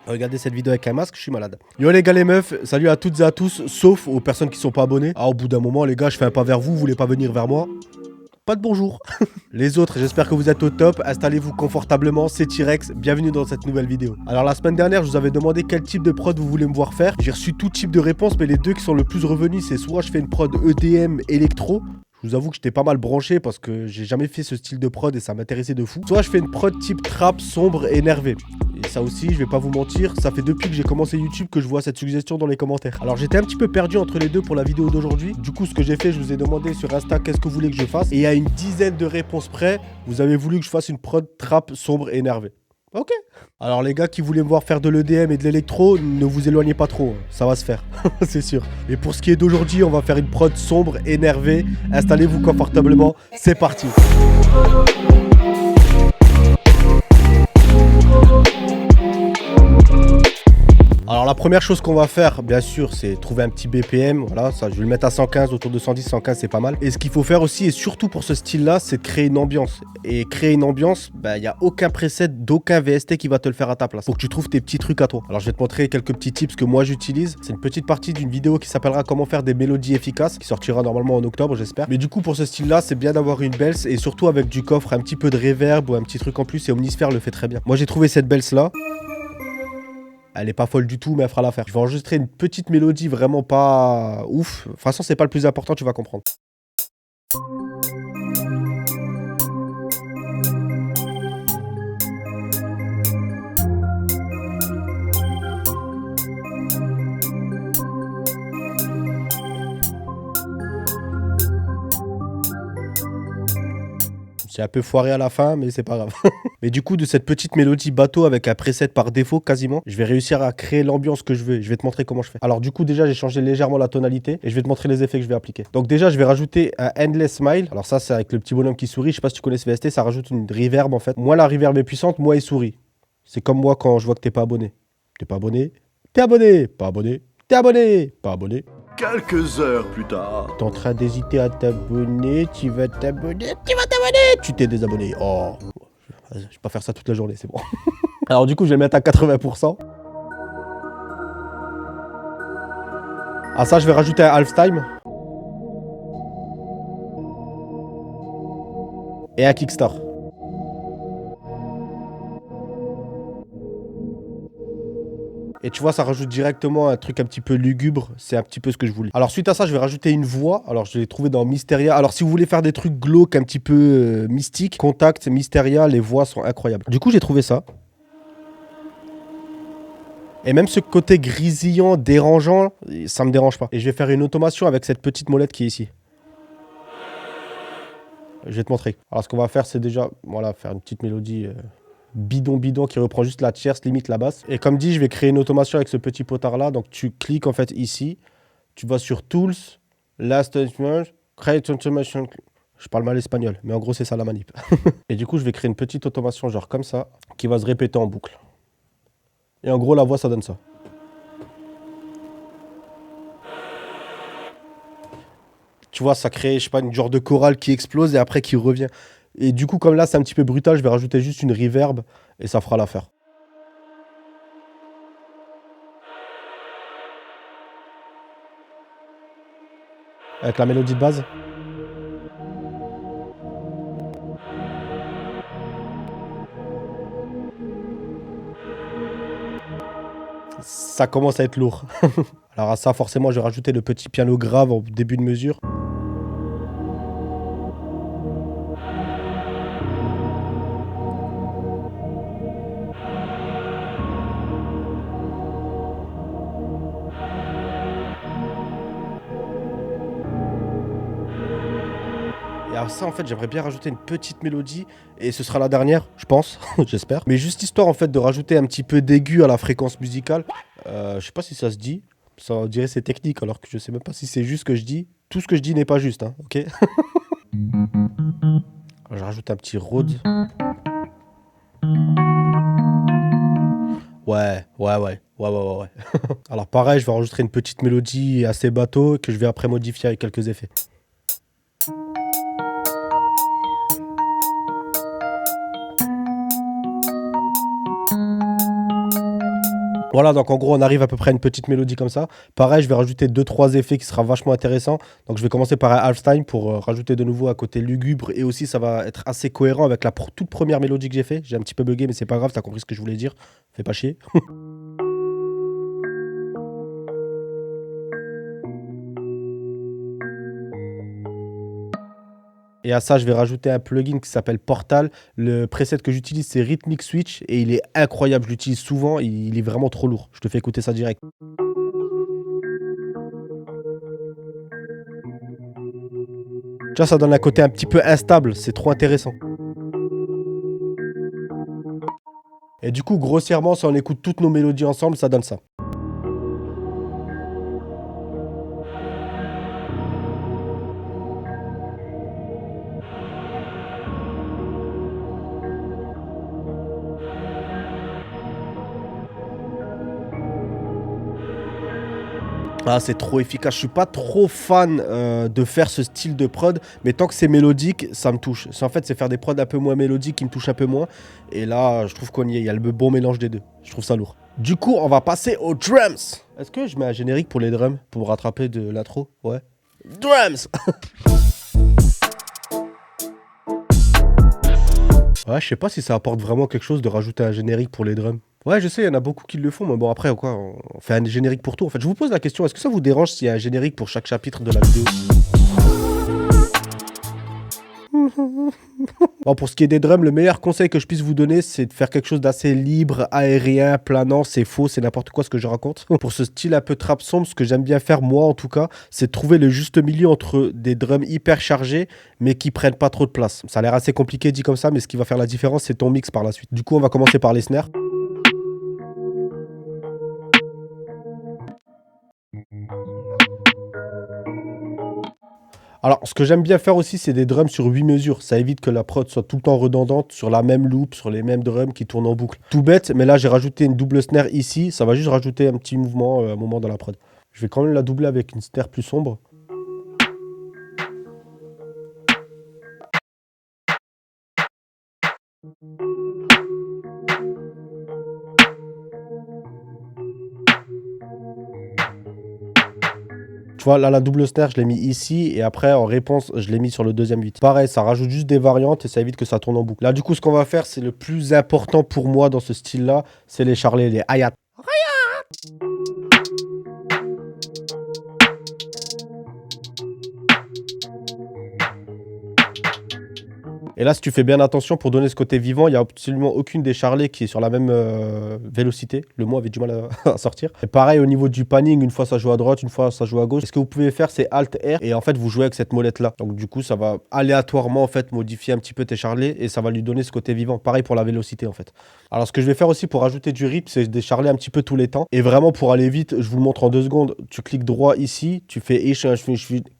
Regardez cette vidéo avec un masque, je suis malade. Yo les gars les meufs, salut à toutes et à tous, sauf aux personnes qui sont pas abonnées. Ah, au bout d'un moment les gars, je fais un pas vers vous, vous voulez pas venir vers moi? Pas de bonjour. Les autres, j'espère que vous êtes au top, installez-vous confortablement, c'est T-Rex, bienvenue dans cette nouvelle vidéo. Alors la semaine dernière, je vous avais demandé quel type de prod vous voulez me voir faire. J'ai reçu tout type de réponses, mais les deux qui sont le plus revenus, c'est soit je fais une prod EDM électro. Je vous avoue que j'étais pas mal branché parce que j'ai jamais fait ce style de prod et ça m'intéressait de fou. Soit je fais une prod type trap, sombre, énervé. Et ça aussi, je vais pas vous mentir, ça fait depuis que j'ai commencé YouTube que je vois cette suggestion dans les commentaires. Alors j'étais un petit peu perdu entre les deux pour la vidéo d'aujourd'hui. Du coup, ce que j'ai fait, je vous ai demandé sur Insta qu'est-ce que vous voulez que je fasse. Et il y a une dizaine de réponses près, vous avez voulu que je fasse une prod trap, sombre, énervé. Ok. Alors les gars qui voulaient me voir faire de l'EDM et de l'électro, ne vous éloignez pas trop, ça va se faire, c'est sûr. Et pour ce qui est d'aujourd'hui, on va faire une prod sombre, énervée. Installez-vous confortablement, c'est parti. Alors la première chose qu'on va faire, bien sûr, c'est trouver un petit BPM. Voilà, ça, je vais le mettre à 115, autour de 110, 115, c'est pas mal. Et ce qu'il faut faire aussi, et surtout pour ce style-là, c'est de créer une ambiance. Et créer une ambiance, il n'y a aucun preset d'aucun VST qui va te le faire à ta place. Faut que tu trouves tes petits trucs à toi. Alors je vais te montrer quelques petits tips que moi j'utilise. C'est une petite partie d'une vidéo qui s'appellera comment faire des mélodies efficaces, qui sortira normalement en octobre, j'espère. Mais du coup, pour ce style-là, c'est bien d'avoir une bells et surtout avec du coffre, un petit peu de reverb ou un petit truc en plus. Et Omnisphere le fait très bien. Moi j'ai trouvé cette bells-là. Elle est pas folle du tout, mais elle fera l'affaire. Je vais enregistrer une petite mélodie vraiment pas ouf. De toute façon, c'est pas le plus important, tu vas comprendre. C'est un peu foiré à la fin, mais c'est pas grave. Mais du coup, de cette petite mélodie bateau avec un preset par défaut quasiment, je vais réussir à créer l'ambiance que je veux. Je vais te montrer comment je fais. Alors du coup, déjà, j'ai changé légèrement la tonalité et je vais te montrer les effets que je vais appliquer. Donc déjà, je vais rajouter un Endless Smile. Alors ça, c'est avec le petit bonhomme qui sourit. Je sais pas si tu connais ce VST, ça rajoute une reverb en fait. Moins la reverb est puissante, moins il sourit. C'est comme moi quand je vois que t'es pas abonné. T'es pas abonné? T'es abonné? Pas abonné? T'es abonné? Pas abonné? Quelques heures plus tard. T'es en train d'hésiter à t'abonner, tu vas t'abonner, tu vas t'abonner, tu t'es désabonné. Oh, je vais pas faire ça toute la journée, c'est bon. Alors du coup, je vais le mettre à 80%. À ça, je vais rajouter un half-time. Et un kickstart. Et tu vois, ça rajoute directement un truc un petit peu lugubre. C'est un petit peu ce que je voulais. Alors suite à ça, je vais rajouter une voix. Alors je l'ai trouvé dans Mysteria. Alors si vous voulez faire des trucs glauques, un petit peu mystiques, Contact, Mysteria, les voix sont incroyables. Du coup, j'ai trouvé ça. Et même ce côté grésillant, dérangeant, ça me dérange pas. Et je vais faire une automation avec cette petite molette qui est ici. Je vais te montrer. Alors ce qu'on va faire, c'est déjà, voilà, faire une petite mélodie bidon qui reprend juste la tierce, limite la basse. Et comme dit, je vais créer une automation avec ce petit potard là. Donc tu cliques en fait ici, tu vas sur Tools, Last Instrument, Create Automation. Je parle mal espagnol, mais en gros c'est ça la manip. Et du coup, je vais créer une petite automation genre comme ça, qui va se répéter en boucle. Et en gros, la voix, ça donne ça. Tu vois, ça crée, je sais pas, une genre de chorale qui explose et après qui revient. Et du coup, comme là, c'est un petit peu brutal, je vais rajouter juste une reverb et ça fera l'affaire. Avec la mélodie de base. Ça commence à être lourd. Alors à ça, forcément, je vais rajouter le petit piano grave en début de mesure. Et à ça, en fait, j'aimerais bien rajouter une petite mélodie. Et ce sera la dernière, je pense, j'espère. Mais juste histoire, en fait, de rajouter un petit peu d'aigu à la fréquence musicale. Je sais pas si ça se dit. Ça, on dirait c'est technique, alors que je sais même pas si c'est juste ce que je dis. Tout ce que je dis n'est pas juste, hein, ok. Alors, je rajoute un petit Rhodes. Ouais. Alors pareil, je vais enregistrer une petite mélodie assez bateau que je vais après modifier avec quelques effets. Voilà, donc en gros, on arrive à peu près à une petite mélodie comme ça. Pareil, je vais rajouter 2-3 effets qui sera vachement intéressant. Donc je vais commencer par un halftime pour rajouter de nouveau un côté lugubre. Et aussi, ça va être assez cohérent avec la toute première mélodie que j'ai fait. J'ai un petit peu bugué, mais c'est pas grave, t'as compris ce que je voulais dire. Fais pas chier. Et à ça, je vais rajouter un plugin qui s'appelle Portal. Le preset que j'utilise, c'est Rhythmic Switch. Et il est incroyable, je l'utilise souvent. Il est vraiment trop lourd. Je te fais écouter ça direct. Tu vois, ça donne un côté un petit peu instable. C'est trop intéressant. Et du coup, grossièrement, si on écoute toutes nos mélodies ensemble, ça donne ça. Ah, c'est trop efficace. Je suis pas trop fan de faire ce style de prod, mais tant que c'est mélodique, ça me touche. En fait, c'est faire des prods un peu moins mélodiques qui me touchent un peu moins. Et là, je trouve qu'on y est. Il y a le bon mélange des deux. Je trouve ça lourd. Du coup, on va passer aux drums. Est-ce que je mets un générique pour les drums pour me rattraper de l'intro? Ouais. Drums. Ouais, je sais pas si ça apporte vraiment quelque chose de rajouter un générique pour les drums. Ouais, je sais, il y en a beaucoup qui le font, mais bon, après, quoi, on fait un générique pour tout. En fait, je vous pose la question, est-ce que ça vous dérange s'il y a un générique pour chaque chapitre de la vidéo? Bon, pour ce qui est des drums, le meilleur conseil que je puisse vous donner, c'est de faire quelque chose d'assez libre, aérien, planant. C'est faux, c'est n'importe quoi ce que je raconte. Pour ce style un peu trap sombre, ce que j'aime bien faire, moi en tout cas, c'est de trouver le juste milieu entre des drums hyper chargés, mais qui prennent pas trop de place. Ça a l'air assez compliqué dit comme ça, mais ce qui va faire la différence, c'est ton mix par la suite. Du coup, on va commencer par les snares. Alors, ce que j'aime bien faire aussi, c'est des drums sur 8 mesures. Ça évite que la prod soit tout le temps redondante sur la même loop, sur les mêmes drums qui tournent en boucle. Tout bête, mais là, j'ai rajouté une double snare ici. Ça va juste rajouter un petit mouvement à un moment dans la prod. Je vais quand même la doubler avec une snare plus sombre. Tu vois, là, la double snare, je l'ai mis ici. Et après, en réponse, je l'ai mis sur le deuxième 8. Pareil, ça rajoute juste des variantes et ça évite que ça tourne en boucle. Là, du coup, ce qu'on va faire, c'est le plus important pour moi dans ce style-là. C'est les charlets, les hi-hat. Et là, si tu fais bien attention, pour donner ce côté vivant, il n'y a absolument aucune des charlets qui est sur la même vélocité. Le mot avait du mal à sortir. Et pareil, au niveau du panning, une fois ça joue à droite, une fois ça joue à gauche. Ce que vous pouvez faire, c'est Alt R. Et en fait, vous jouez avec cette molette-là. Donc du coup, ça va aléatoirement en fait modifier un petit peu tes charlets et ça va lui donner ce côté vivant. Pareil pour la vélocité en fait. Alors ce que je vais faire aussi pour rajouter du rythme, c'est des charlets un petit peu tous les temps. Et vraiment pour aller vite, je vous le montre en 2 secondes. Tu cliques droit ici, tu fais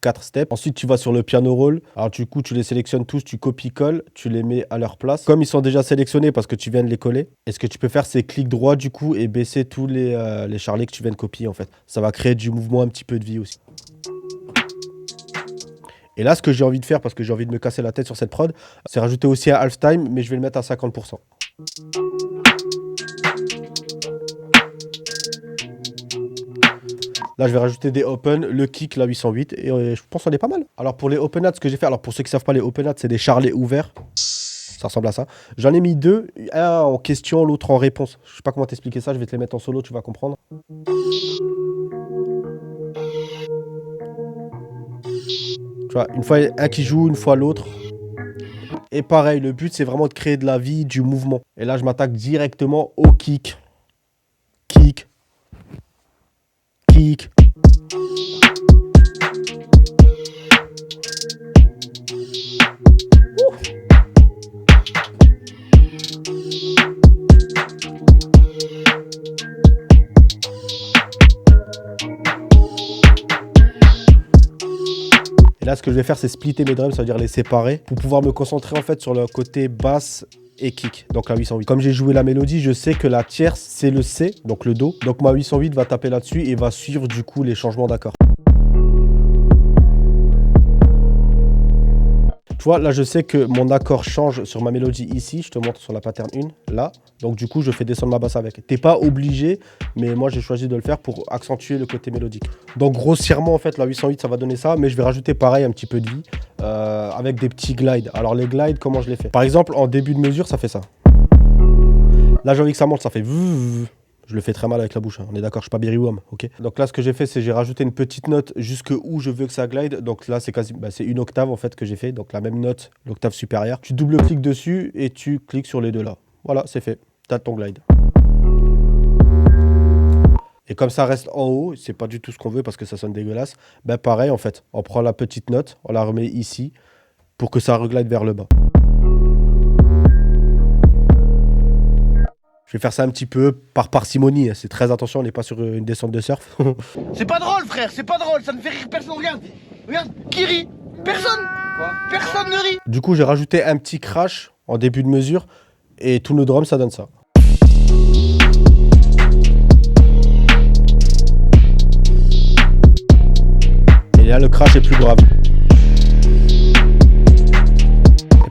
4 steps. Ensuite, tu vas sur le piano roll. Alors du coup, tu les sélectionnes tous, tu copies-colles. Tu les mets à leur place. Comme ils sont déjà sélectionnés parce que tu viens de les coller, et ce que tu peux faire, c'est clic droit du coup et baisser tous les charlets que tu viens de copier en fait. Ça va créer du mouvement, un petit peu de vie aussi. Et là, ce que j'ai envie de faire, parce que j'ai envie de me casser la tête sur cette prod, c'est rajouter aussi un halftime, mais je vais le mettre à 50%. Là, je vais rajouter des open, le kick, la 808, et je pense qu'on est pas mal. Alors, pour les open hats, ce que j'ai fait, alors pour ceux qui savent pas, les open hats, c'est des charlets ouverts. Ça ressemble à ça. J'en ai mis 2, un en question, l'autre en réponse. Je sais pas comment t'expliquer ça, je vais te les mettre en solo, tu vas comprendre. Tu vois, une fois un qui joue, une fois l'autre. Et pareil, le but, c'est vraiment de créer de la vie, du mouvement. Et là, je m'attaque directement au kick. Kick. Kick. Et là, ce que je vais faire, c'est splitter mes drums, c'est-à-dire les séparer, pour pouvoir me concentrer en fait sur le côté basse et kick, donc la 808. Comme j'ai joué la mélodie, je sais que la tierce, c'est le C, donc le Do. Donc ma 808 va taper là-dessus et va suivre du coup les changements d'accords. Tu Tu vois, là, je sais que mon accord change sur ma mélodie ici. Je te montre sur la pattern 1, là. Donc, du coup, je fais descendre ma basse avec. T'es pas obligé, mais moi, j'ai choisi de le faire pour accentuer le côté mélodique. Donc, grossièrement, en fait, la 808, ça va donner ça. Mais je vais rajouter, pareil, un petit peu de vie avec des petits glides. Alors, les glides, comment je les fais? Par exemple, en début de mesure, ça fait ça. Là, j'ai envie que ça monte, ça fait... Je le fais très mal avec la bouche, hein. On est d'accord, je suis pas Berry Wham, ok. Donc là, ce que j'ai fait, c'est j'ai rajouté une petite note jusque où je veux que ça glide. Donc là, c'est quasi, c'est une octave en fait que j'ai fait. Donc la même note, l'octave supérieure. Tu double-cliques dessus et tu cliques sur les deux là. Voilà, c'est fait. T'as ton glide. Et comme ça reste en haut, c'est pas du tout ce qu'on veut parce que ça sonne dégueulasse. Ben pareil en fait, on prend la petite note, on la remet ici pour que ça reglide vers le bas. Je vais faire ça un petit peu par parcimonie. C'est très attention, on n'est pas sur une descente de surf. C'est pas drôle, frère, c'est pas drôle, ça ne fait rire personne. Regarde, regarde, qui rit? Personne. Quoi? Personne ne rit. Du coup, j'ai rajouté un petit crash en début de mesure et tous nos drums, ça donne ça. Et là, le crash est plus grave.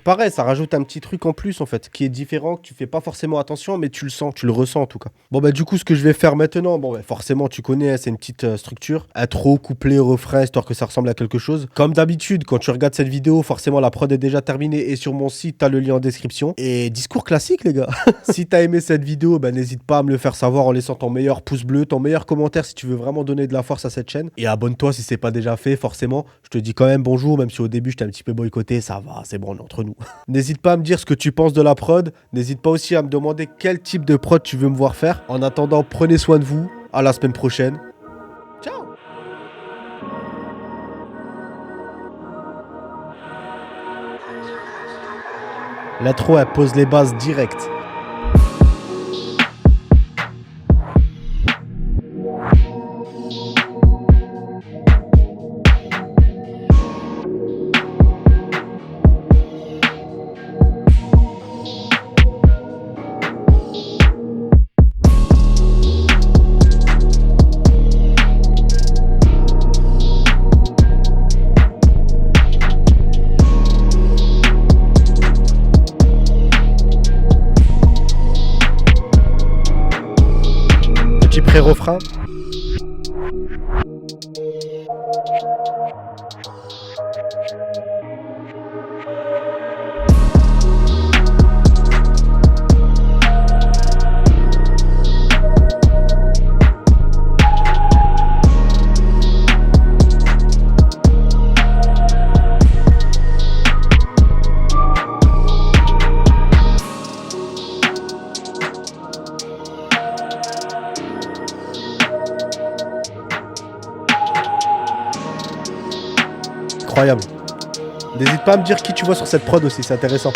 Pareil, ça rajoute un petit truc en plus en fait, qui est différent, que tu fais pas forcément attention, mais tu le sens, tu le ressens en tout cas. Bon bah du coup, ce que je vais faire maintenant, bon bah, forcément tu connais, hein, c'est une petite structure, intro, couplet, refrain, histoire que ça ressemble à quelque chose. Comme d'habitude, quand tu regardes cette vidéo, forcément la prod est déjà terminée et sur mon site, t'as le lien en description. Et discours classique les gars. Si t'as aimé cette vidéo, bah n'hésite pas à me le faire savoir en laissant ton meilleur pouce bleu, ton meilleur commentaire si tu veux vraiment donner de la force à cette chaîne. Et abonne-toi si c'est pas déjà fait, forcément. Je te dis quand même bonjour, même si au début je t'ai un petit peu boycotté, ça va, c'est bon, on est entre nous. N'hésite pas à me dire ce que tu penses de la prod. N'hésite pas aussi à me demander quel type de prod tu veux me voir faire. En attendant, prenez soin de vous. À la semaine prochaine. Ciao. L'intro, elle pose les bases directes. Petit pré-refrain. Incroyable. N'hésite pas à me dire qui tu vois sur cette prod aussi, c'est intéressant.